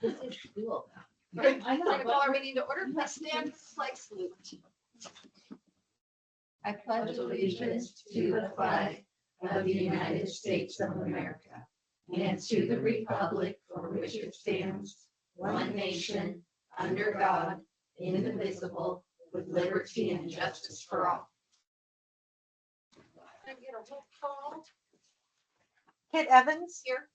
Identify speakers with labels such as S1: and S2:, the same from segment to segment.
S1: This is cool.
S2: I'm going to call our meeting to order. Please stand for the flag salute.
S1: I pledge allegiance to the flag of the United States of America and to the republic for which it stands, one nation, under God, indivisible, with liberty and justice for all.
S2: Can I get a roll call
S3: Kit Evans,
S2: here?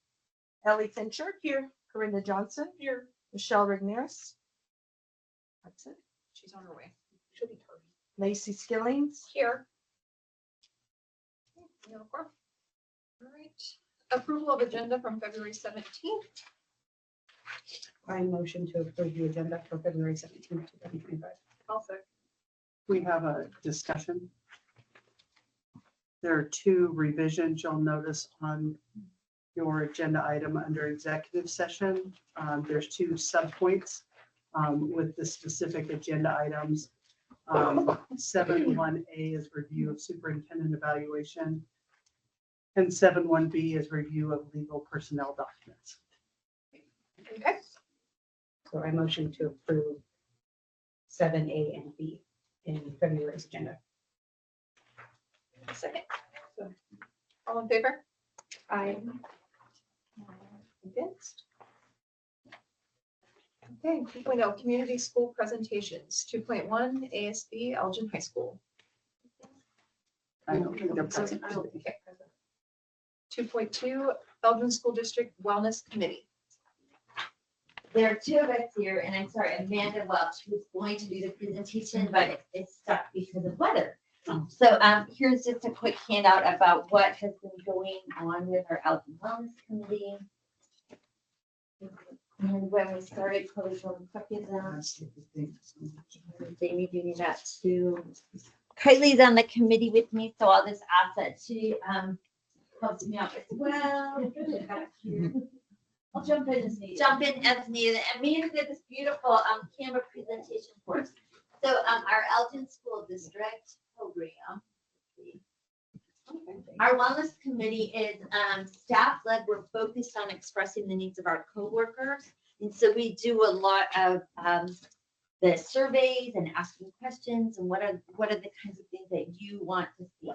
S3: Ellie Fincher, here. Corinda Johnson, here. Michelle Rigneris. That's it.
S2: She's on her way. She'll be tardy.
S3: Lacey Skillings.
S2: Here. No problem. All right. Approval of agenda from February 17th.
S4: I motion to approve the agenda for February 17th, 2025.
S2: Also,
S5: We have a discussion. There are two revisions you'll notice on your agenda item under executive session. There's two subpoints with the specific agenda items. 7.1A is review of superintendent evaluation, and 7.1B is review of legal personnel documents.
S2: okay.
S4: So I motion to approve 7A and B in February's agenda.
S2: Second. All in favor? Aye. Against? Okay, 2.0 community school presentations, 2.1 ASB Elgin High School.
S5: I don't think they're present today.
S2: Okay. 2.2 Elgin School District Wellness Committee.
S1: There are two of us here, and I'm sorry, Amanda Welch, who's going to do the presentation, but it's stuck because of weather. So here's just a quick handout about what has been going on with our Elgin Wellness Committee. And when we started, probably from Jamie doing that too. Kylie's on the committee with me, so I'll just ask that she helps me out as well. I'll jump in as needed. Jump in as needed. And Amanda did this beautiful Canva presentation for us. So our Elgin School District program. Our wellness committee is staff-led. We're focused on expressing the needs of our coworkers. And so we do a lot of the surveys and asking questions and what are the kinds of things that you want to see.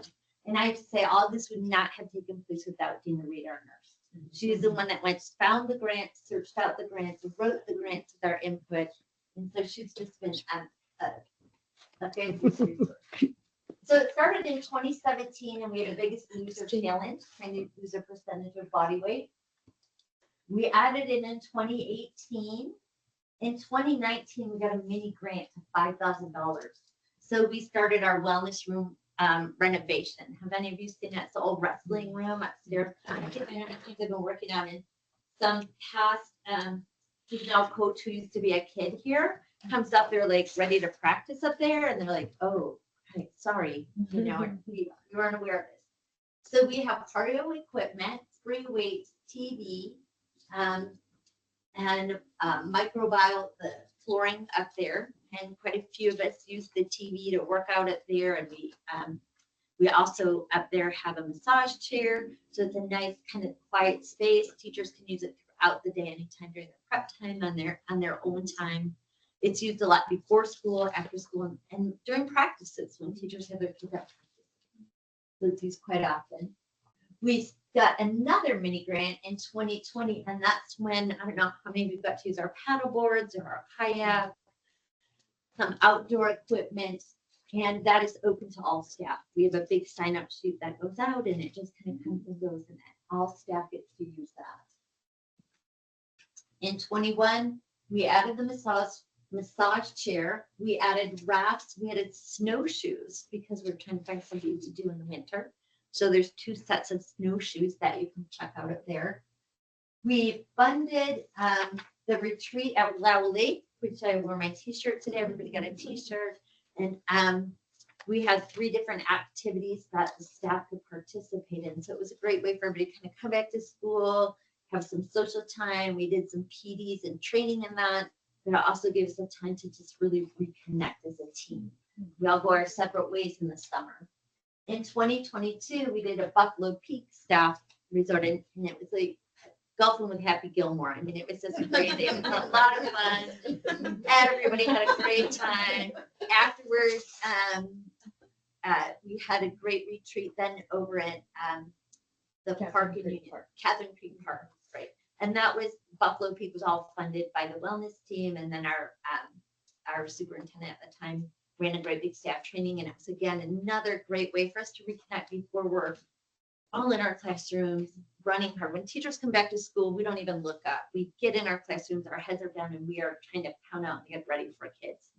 S1: And I have to say, all this would not have taken place without Dina Reed, our nurse. She is the one that went, found the grants, searched out the grants, wrote the grants with our input. And so she's just been a fabulous resource. So it started in 2017 and we had a biggest loser challenge, trying to lose a percentage of body weight. We added it in 2018. In 2019, we got a mini grant of $5,000. So we started our wellness room renovation. Have any of you seen that? It's the old wrestling room upstairs. I've been working on in some past juvenile coach who used to be a kid here comes up, they're like ready to practice up there, and they're like, oh, right, sorry, you know, we weren't aware of this. So we have cardio equipment, free weights, TV, and microbial the flooring up there, and quite a few of us use the TV to work out up there, and we also up there have a massage chair, so it's a nice kind of quiet space. Teachers can use it throughout the day, anytime during their prep time, on their own time. It's used a lot before school, after school, and during practices when teachers have their kids at practice. So it's used quite often. We got another mini grant in 2020, and that's when, I don't know how many of you got to use our paddle boards or our kayak, some outdoor equipment, and that is open to all staff. We have a big sign-up sheet that goes out, and it just kind of comes and goes, and all staff gets to use that. In 21, we added the massage chair. We added rafts. We added snowshoes because we're trying to find something to do in the winter. So there's 2 sets of snowshoes that you can check out up there. We funded the retreat at Low Lake, which I wore my t-shirt today. Everybody got a t-shirt. And we had 3 different activities that the staff could participate in. So it was a great way for everybody to kind of come back to school, have some social time. We did some PDs and training in that. But it also gave us a time to just really reconnect as a team. We all go our separate ways in the summer. In 2022, we did a Buffalo Peak staff resort, and it was like golfing with Happy Gilmore. I mean, it was just great. It was a lot of fun. Everybody had a great time. Afterwards, we had a great retreat then over at the park in Union, Catherine Creek Park, right? And that was Buffalo Peak was all funded by the wellness team, and then our superintendent at the time ran a great big staff training, and it was again another great way for us to reconnect before we're all in our classrooms running hard. When teachers come back to school, we don't even look up. We get in our classrooms, our heads are down, and we are trying to pound out and get ready for kids.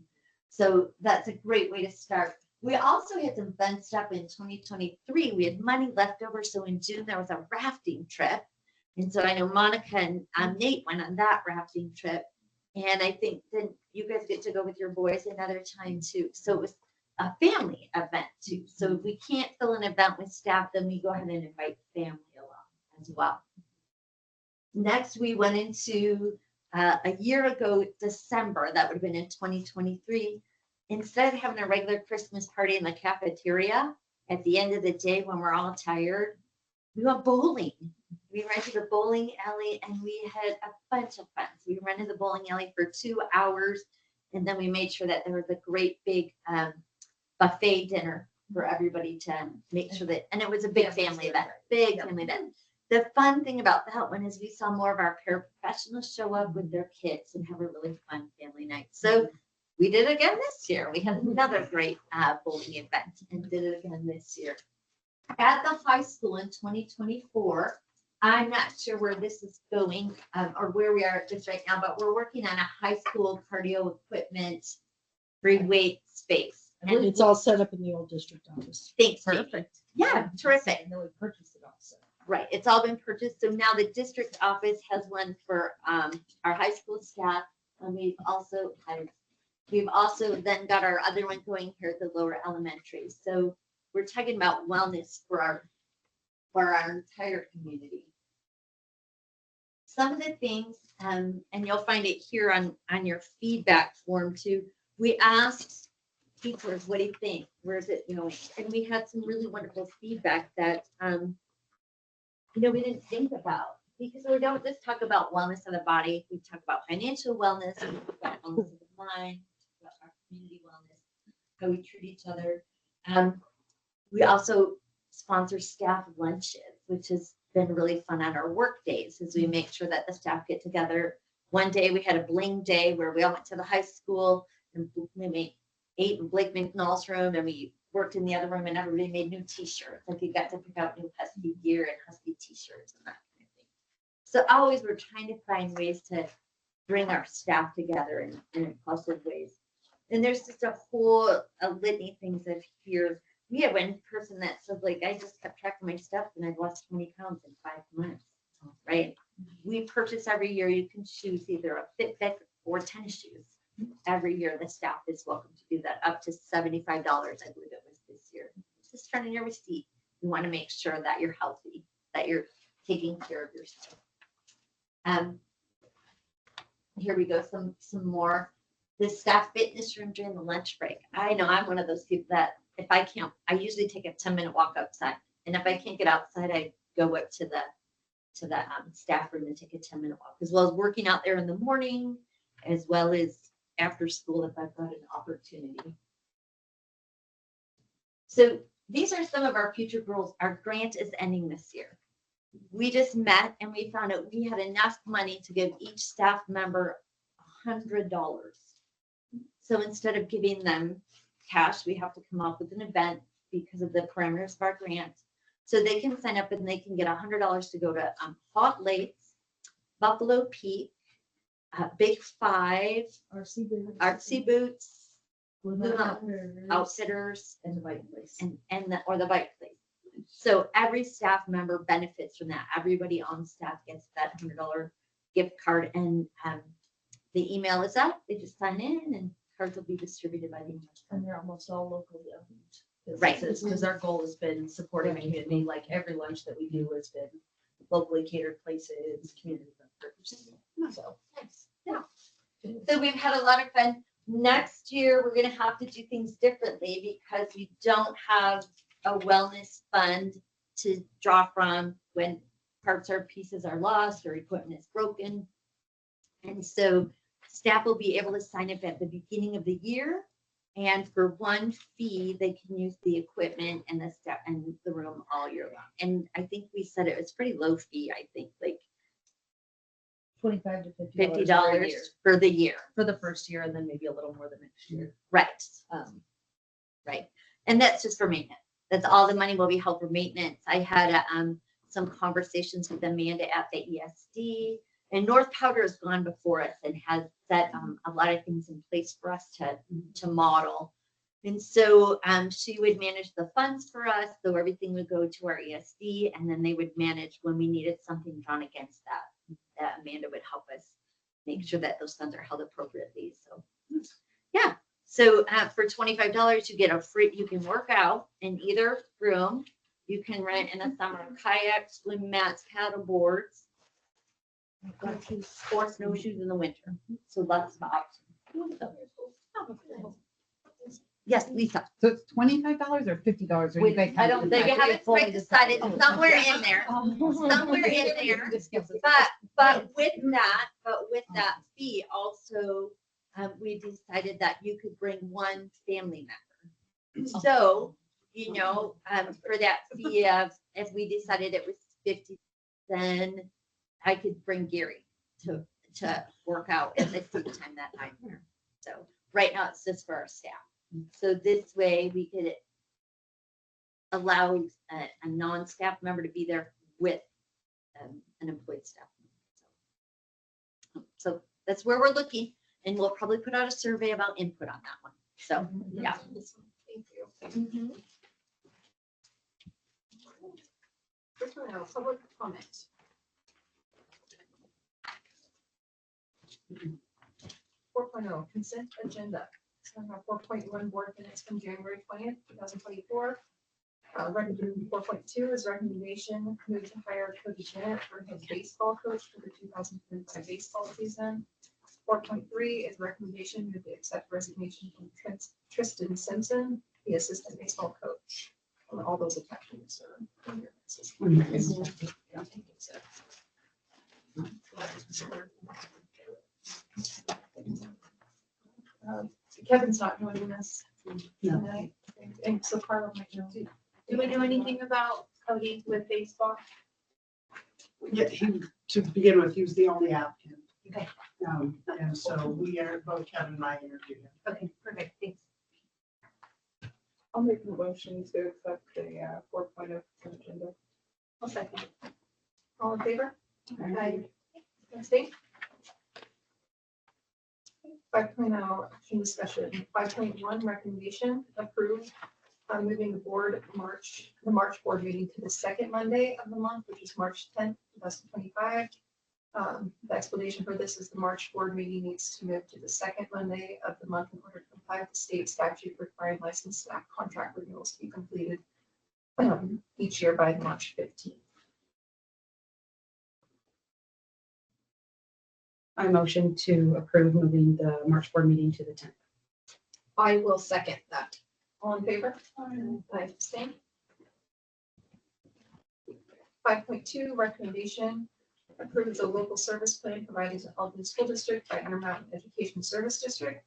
S1: So that's a great way to start. We also had some fun stuff in 2023. We had money left over. So in June, there was a rafting trip. And so I know Monica and Nate went on that rafting trip. And I think then you guys get to go with your boys another time too. So it was a family event too. So if we can't fill an event with staff, then we go ahead and invite family along as well. Next, we went into a year ago, December, that would have been in 2023. Instead of having a regular Christmas party in the cafeteria at the end of the day when we're all tired, we went bowling. We rented a bowling alley and we had a bunch of fun. So we rented the bowling alley for 2 hours, and then we made sure that there was a great big buffet dinner for everybody to make sure that, and it was a big family event, big family event. The fun thing about that one is we saw more of our paraprofessionals show up with their kids and have a really fun family night. So we did it again this year. We had another great bowling event and did it again this year. At the high school in 2024, I'm not sure where this is going or where we are at this right now, but we're working on a high school cardio equipment free weight space. And
S6: It's all set up in the old district office.
S1: thanks, Jamie.
S3: Perfect.
S1: Yeah, terrific.
S3: And then we purchased it also.
S1: Right, it's all been purchased. So now the district office has one for our high school staff. And we've also then got our other one going here at the lower elementary. So we're talking about wellness for our entire community. Some of the things, and you'll find it here on your feedback form too. We asked teachers, what do you think? Where's it going? And we had some really wonderful feedback that we didn't think about, because we don't just talk about wellness of the body. We talk about financial wellness, we talk about wellness of the mind, about our community wellness, how we treat each other. We also sponsor staff lunches, which has been really fun on our work days, as we make sure that the staff get together. One day we had a bling day where we all went to the high school and we ate in Blake McNall's room, and we worked in the other room, and everybody made new t-shirts. Like you got to pick out new Husky gear and Husky t-shirts and that kind of thing. So always we're trying to find ways to bring our staff together in positive ways. And there's just a litany of things I've heard. We had one person that said, like, I just kept track of my stuff and I've lost 20 pounds in 5 months, right? We purchase every year. You can choose either a Fitbit or tennis shoes. Every year, the staff is welcome to do that, up to $75, I believe it was this year. Just turn in your receipt. You want to make sure that you're healthy, that you're taking care of yourself. Here we go, some more. The staff fitness room during the lunch break. I know I'm one of those people that if I can't, I usually take a 10-minute walk outside. And if I can't get outside, I go up to the staff room and take a 10-minute walk, as well as working out there in the morning, as well as after school if I've got an opportunity. So these are some of our future goals. Our grant is ending this year. We just met and we found out we had enough money to give each staff member $100. So instead of giving them cash, we have to come up with an event because of the parameters of our grant. So they can sign up and they can get $100 to go to Hot Lakes, Buffalo Peak, Big Five, Artsy Boots, Blue Mountain Outfitters,
S3: And the bike place.
S1: or the bike place. So every staff member benefits from that. Everybody on staff gets that $100 gift card, and the email is up. They just sign in, and cards will be distributed by the end.
S3: And they're almost all locally owned.
S1: Right.
S3: Because our goal has been supporting the community, like every lunch that we do has been locally catered places, community members. So.
S1: Yeah. So we've had a lot of fun. Next year, we're going to have to do things differently because we don't have a wellness fund to draw from when parts or pieces are lost or equipment is broken. And so staff will be able to sign up at the beginning of the year. And for one fee, they can use the equipment and the staff and the room all year long. And I think we said it was pretty low fee, I think, like
S6: $25 to
S1: $50 for the year.
S3: For the first year and then maybe a little more the next year.
S1: Right.
S3: Um,
S1: Right. And that's just for maintenance. That's all the money will be held for maintenance. I had some conversations with Amanda at the ESD, and North Powder has gone before us and has set a lot of things in place for us to model. And so she would manage the funds for us. So everything would go to our ESD, and then they would manage when we needed something drawn against that. Amanda would help us make sure that those funds are held appropriately. So yeah. So for $25, you get you can work out in either room. You can rent in the summer kayaks, swim mats, paddle boards, or snowshoes in the winter. So lots of options. Yes, Lisa.
S7: So it's $25 or $50? Or you guys
S1: I don't, they
S7: haven't
S1: haven't quite decided, somewhere in there, somewhere in there. But with that fee also, we decided that you could bring one family member. So, for that fee of, if we decided it was 50, then I could bring Gary to work out at the same time that I'm here. So right now it's just for our staff. So this way we could allow a non-staff member to be there with an employed staff. So that's where we're looking, and we'll probably put out a survey about input on that one. So, yeah.
S2: Thank you. First one now, public comment. 4.0 consent agenda. 4.1 board minutes from January 20th, 2024. 4.2 is recommendation move to hire Cody Bennett for his baseball coach for the 2025 baseball season. 4.3 is recommendation move to accept resignation from Tristan Simpson, the assistant baseball coach. And all those attachments are in your system. Kevin's not joining us tonight, and so Carla might know. Do we know anything about Cody with baseball?
S5: Yeah, to begin with, he was the only applicant.
S2: Okay.
S5: And so both Kevin and I interviewed him.
S2: Okay, perfect, thanks.
S8: I'll make a motion to accept the 4.0 agenda.
S2: I'll second. All in favor? Aye. Abstain? 5.0 action discussion. 5.1 recommendation approved moving the March board meeting to the second Monday of the month, which is March 10th, 2025. The explanation for this is the March board meeting needs to move to the second Monday of the month in order to comply with the state statute requiring licensed staff contract renewals to be completed each year by March 15th.
S4: I motion to approve moving the March board meeting to the 10th.
S2: I will second that. All in favor? I abstain. 5.2 recommendation approve the local service plan provided to Elgin School District by Intermountain Education Service District.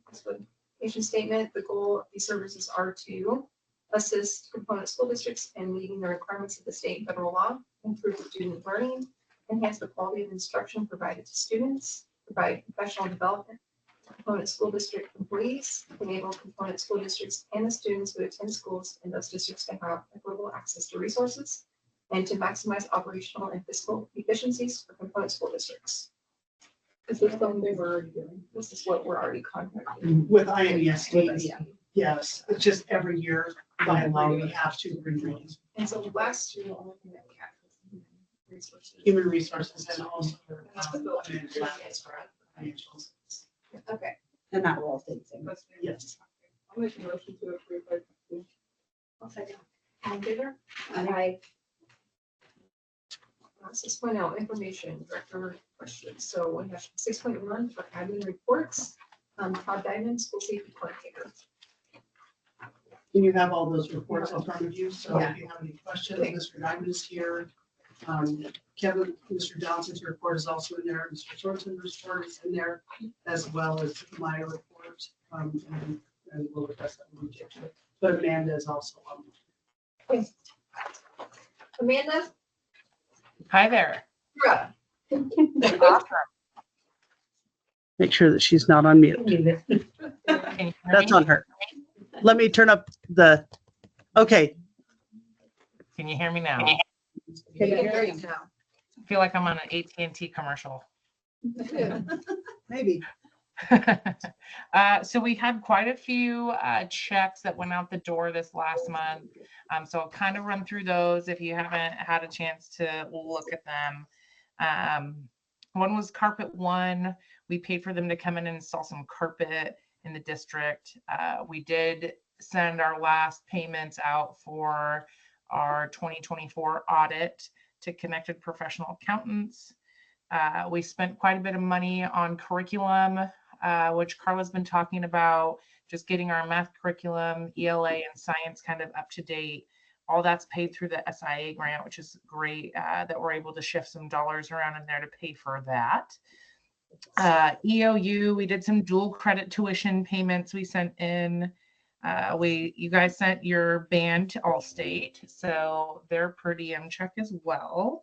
S2: Explanation statement, the goal of these services are to assist component school districts in meeting the requirements of the state and federal law, improve student learning, enhance the quality of instruction provided to students, provide professional development for component school district employees, enable component school districts and the students who attend schools in those districts to have equitable access to resources, and to maximize operational and fiscal efficiencies for component school districts.
S8: Is this something we're already doing?
S2: This is what we're already contracting.
S5: With IMESD, yes, it's just every year by law, we have to renew
S2: And so last year, the only thing that we had was resources.
S5: human resources and also financials.
S2: Okay.
S4: And that will all stay the same.
S5: Yes.
S8: I'll make a motion to approve.
S2: I'll second. All in favor?
S4: Aye.
S2: 6.0 information director questions. So we have 6.1 for admin reports. Todd Diamond, school safety coordinator.
S5: And you have all those reports in front of you, so
S2: Yeah.
S5: if you have any questions, Mr. Diamond is here. Kevin, Mr. Johnson's report is also in there, Mr. Sorensen's report is in there, as well as my report. And we'll address that when we get to it. But Amanda is also on.
S2: Amanda?
S9: Hi there.
S2: You're up.
S9: Awesome.
S5: Make sure that she's not on mute.
S9: Can you hear
S5: That's
S9: me?
S5: on her. Let me turn up the, okay.
S9: Can you hear me now?
S2: We can hear you now.
S9: I feel like I'm on an AT&T commercial.
S5: Maybe.
S9: So we had quite a few checks that went out the door this last month. So I'll kind of run through those if you haven't had a chance to look at them. One was Carpet One. We paid for them to come in and install some carpet in the district. We did send our last payments out for our 2024 audit to Connected Professional Accountants. We spent quite a bit of money on curriculum, which Carla's been talking about, just getting our math curriculum, ELA, and science kind of up to date. All that's paid through the SIA grant, which is great that we're able to shift some dollars around in there to pay for that. EOU, we did some dual credit tuition payments we sent in. You guys sent your band to Allstate, so their per diem check as well.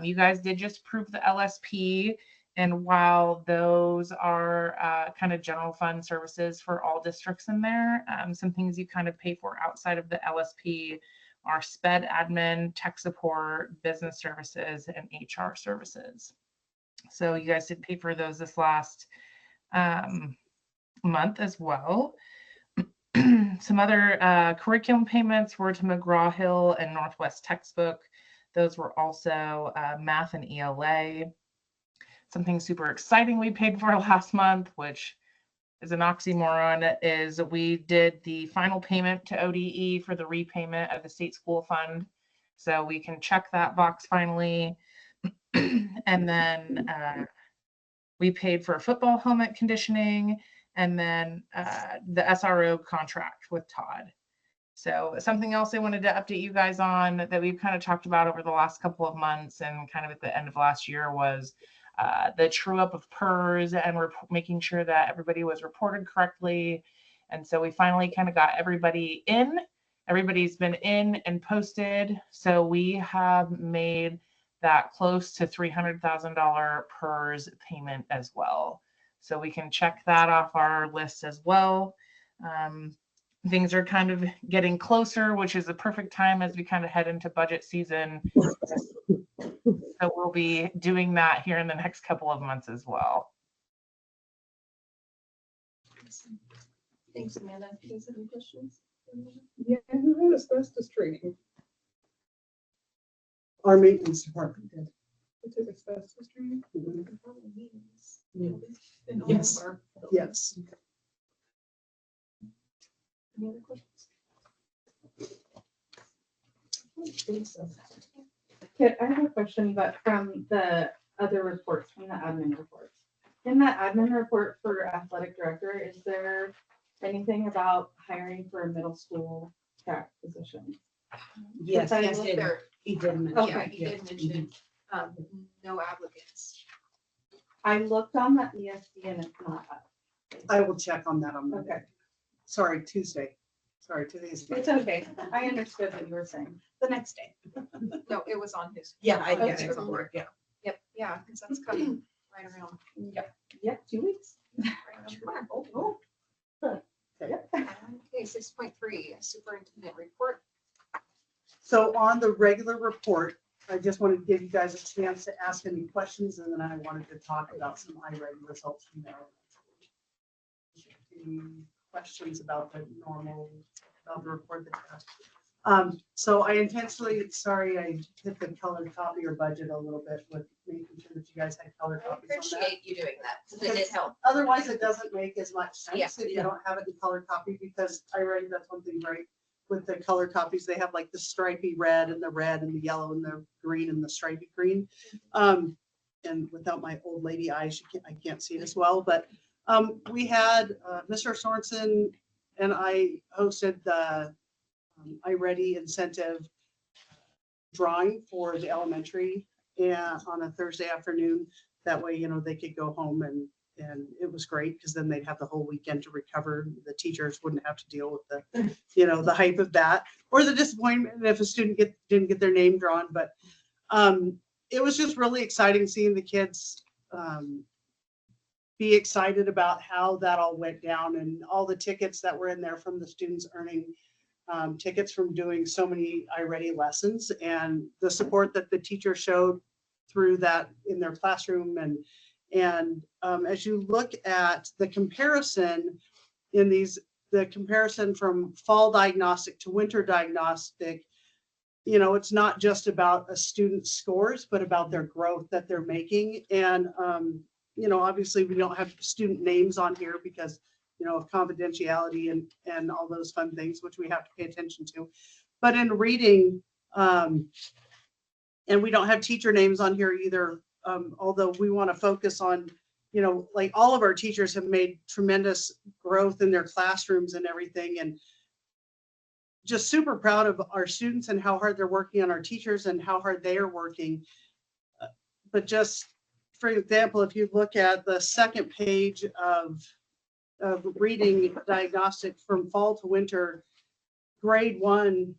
S9: You guys did just approve the LSP, and while those are kind of general fund services for all districts in there, some things you kind of pay for outside of the LSP are SPED admin, tech support, business services, and HR services. So you guys did pay for those this last month as well. Some other curriculum payments were to McGraw-Hill and Northwest Textbook. Those were also math and ELA. Something super exciting we paid for last month, which is an oxymoron, is we did the final payment to ODE for the repayment of the state school fund. So we can check that box finally. And then we paid for football helmet conditioning, and then the SRO contract with Todd. So something else I wanted to update you guys on that we've kind of talked about over the last couple of months and kind of at the end of last year was the true up of PERS, and we're making sure that everybody was reported correctly. And so we finally kind of got everybody in. Everybody's been in and posted. So we have made that close to $300,000 PERS payment as well. So we can check that off our list as well. Things are kind of getting closer, which is the perfect time as we kind of head into budget season. So we'll be doing that here in the next couple of months as well.
S2: Thanks, Amanda. Do you guys have any questions?
S8: Yeah, who had asbestos training?
S5: Our maintenance department did.
S8: Who took asbestos training?
S5: Yes. Yes.
S2: Any other questions?
S6: Okay, I have a question, but from the other reports, from the admin reports. In that admin report for athletic director, is there anything about hiring for a middle school track position?
S4: Yes,
S6: I
S4: yes,
S6: looked
S4: did.
S6: there.
S4: He did mention.
S6: Okay.
S2: Yeah, he did mention, no applicants.
S6: I looked on the ESD and it's not up.
S5: I will check on that on Monday.
S6: Okay,
S5: Sorry, Tuesday. Sorry, today's.
S6: it's okay. I understood what you were saying.
S4: The next day.
S2: No, it was on his.
S4: Yeah, I
S2: Okay.
S4: get it. Yeah.
S2: Yep, yeah, because that's coming right around.
S6: Yep, 2 weeks.
S2: right around the corner. Okay, 6.3, superintendent report.
S5: So on the regular report, I just wanted to give you guys a chance to ask any questions, and then I wanted to talk about some IREG results from there. Any questions about the normal, about the report that you have? So I intentionally, sorry, I hit the colored copier budget a little bit with making sure that you guys had colored
S2: I
S5: copies on that.
S2: appreciate you doing that, because it did help.
S5: Otherwise, it doesn't make as much
S2: Yeah.
S5: sense if you don't have it in color copy, because I read that's one thing great with the color copies. They have like the stripy red and the yellow and the green and the stripy green. And without my old lady eyes, I can't see it as well, but we had Mr. Sorensen and I hosted the iReady incentive drawing for the elementary and on a Thursday afternoon. That way, you know, they could go home and it was great because then they'd have the whole weekend to recover. The teachers wouldn't have to deal with the, you know, the hype of that or the disappointment if a student didn't get their name drawn. But it was just really exciting seeing the kids be excited about how that all went down and all the tickets that were in there from the students earning tickets from doing so many iReady lessons and the support that the teacher showed through that in their classroom. And as you look at the comparison in these, the comparison from fall diagnostic to winter diagnostic, you know, it's not just about a student's scores, but about their growth that they're making. And, you know, obviously we don't have student names on here because, you know, of confidentiality and all those fun things, which we have to pay attention to. But in reading, and we don't have teacher names on here either, although we want to focus on, you know, like all of our teachers have made tremendous growth in their classrooms and everything. And just super proud of our students and how hard they're working on our teachers and how hard they are working. But just for example, if you look at the second page of reading diagnostic from fall to winter, grade 1,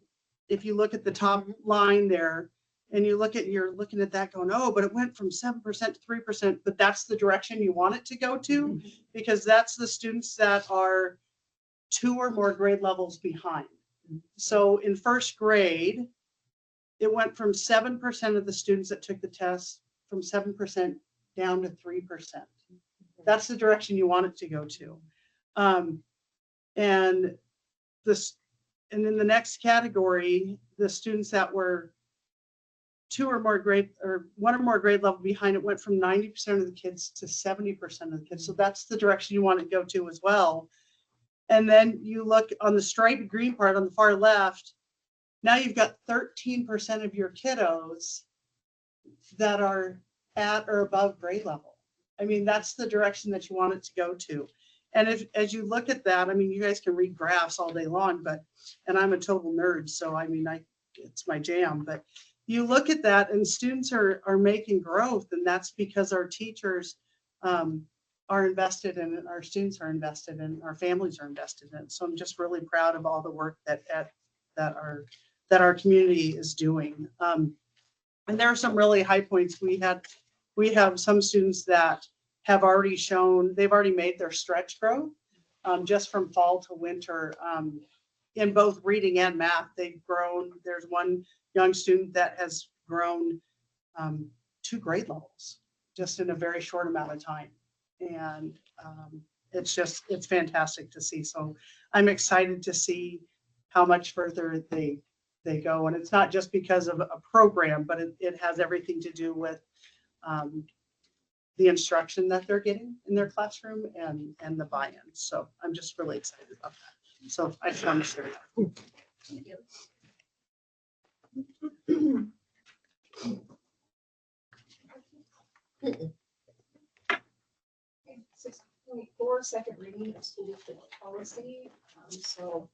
S5: if you look at the top line there and you're looking at that going, oh, but it went from 7% to 3%, but that's the direction you want it to go to, because that's the students that are 2 or more grade levels behind. So in first grade, it went from 7% of the students that took the test from 7% down to 3%. That's the direction you want it to go to. And in the next category, the students that were 2 or more grade or 1 or more grade level behind, it went from 90% of the kids to 70% of the kids. So that's the direction you want to go to as well. And then you look on the striped green part on the far left, now you've got 13% of your kiddos that are at or above grade level. I mean, that's the direction that you want it to go to. And as you look at that, I mean, you guys can read graphs all day long, and I'm a total nerd, so I mean, it's my jam, but you look at that and students are making growth, and that's because our teachers are invested in it, our students are invested in, our families are invested in it. So I'm just really proud of all the work that our community is doing. And there are some really high points. We have some students that have already shown, they've already made their stretch growth just from fall to winter in both reading and math. They've grown. There's one young student that has grown 2 grade levels just in a very short amount of time. And it's fantastic to see. So I'm excited to see how much further they go. And it's not just because of a program, but it has everything to do with the instruction that they're getting in their classroom and the buy-in. So I'm just really excited about that. So I just want to share that.
S2: 6.4, second reading of school district policy. So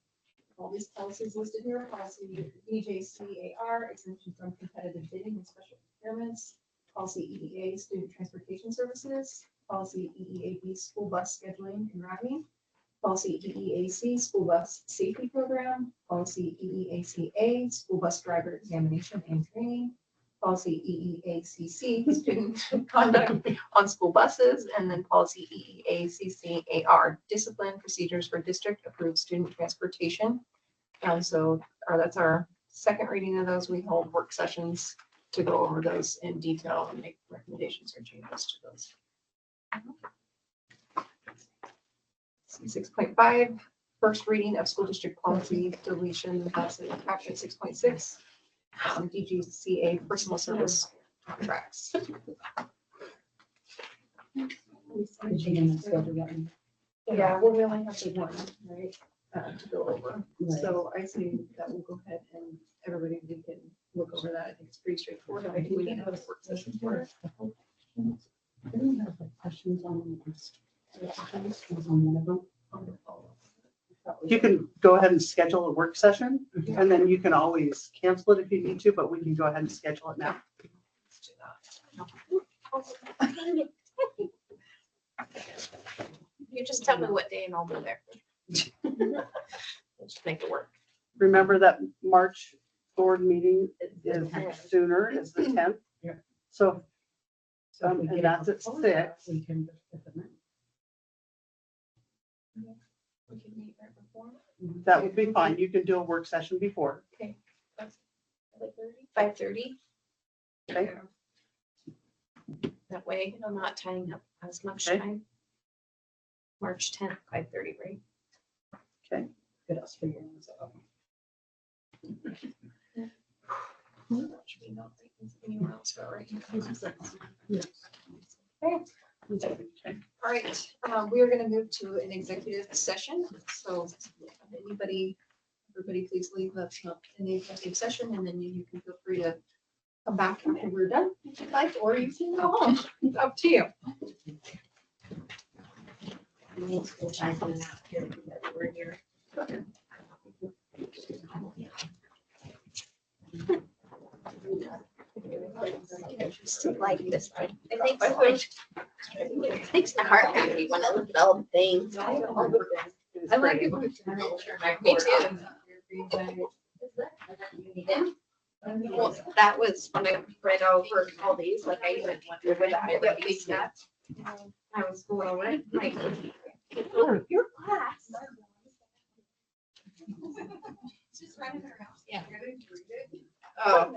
S2: all these policies listed here, policy BJCAR, exemption from competitive bidding and special procurements, policy EEA, student transportation services, policy EEAB, school bus scheduling and routing, policy EEAC, school bus safety program, policy EEACA, school bus driver examination and training, policy EEACC, student conduct on school buses, and then policy EEACCAR, discipline procedures for district approved student transportation. So that's our second reading of those. We hold work sessions to go over those in detail and make recommendations or changes to those. 6.5, first reading of school district policy deletion. That's in action 6.6. DGCA personal service contracts. Yeah, well, we only have the one, right, to go over. So I say that we'll go ahead and everybody can look over that. I think it's pretty straightforward. I think we need to have a work session for it.
S4: I don't have questions on this. On one of them.
S5: You can go ahead and schedule a work session, and then you can always cancel it if you need to, but we can go ahead and schedule it now.
S2: You just tell me what day and I'll be there. Let's make it work.
S5: Remember that March board meeting is sooner, is the 10th.
S4: Yeah.
S5: So,
S4: So if we
S5: and
S4: get it
S5: that's at
S4: before that,
S5: 6.
S4: We can. put them in.
S2: We can meet right before.
S5: That would be fine. You can do a work session before.
S2: 5:30.
S5: Okay.
S2: That way I'm not tying up as much
S5: Okay.
S2: time. March 10th, 5:30, right?
S4: Good else for you. So,
S2: Should we not think anyone else about right now?
S4: yes.
S2: All right, we are gonna move to an executive session, so everybody please leave the in the executive session, and then you can feel free to come back when we're done, if you'd like, or you can go home, it's up to you.
S1: We're here. Like this, it makes my heart happy when I look at all the things.
S2: I like it. Me too. Well, that was when I read over all these, like I even went through the highlighting stuff. I was going over it, like,
S1: Your class.
S2: yeah. Oh.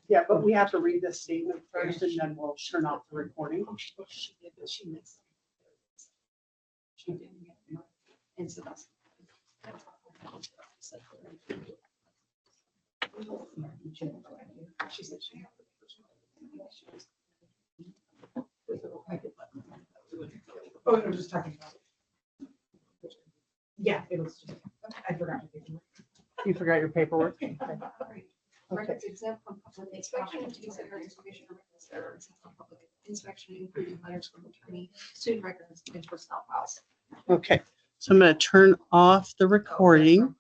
S5: Yeah, but we have to read this statement first, and then we'll turn off the recording.
S2: And so that's. She said she.
S4: Oh, I was just talking about. Yeah, it was just, I forgot. to take it.
S5: You forgot your paperwork?
S2: Okay. Records exempt from public inspection, to consider information on records that are exempt from public inspection, including letters from attorney, student records, and personnel files.
S5: Okay, so I'm going to turn off the recording.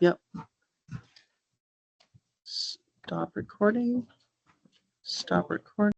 S5: Yep. Stop recording. Stop recording.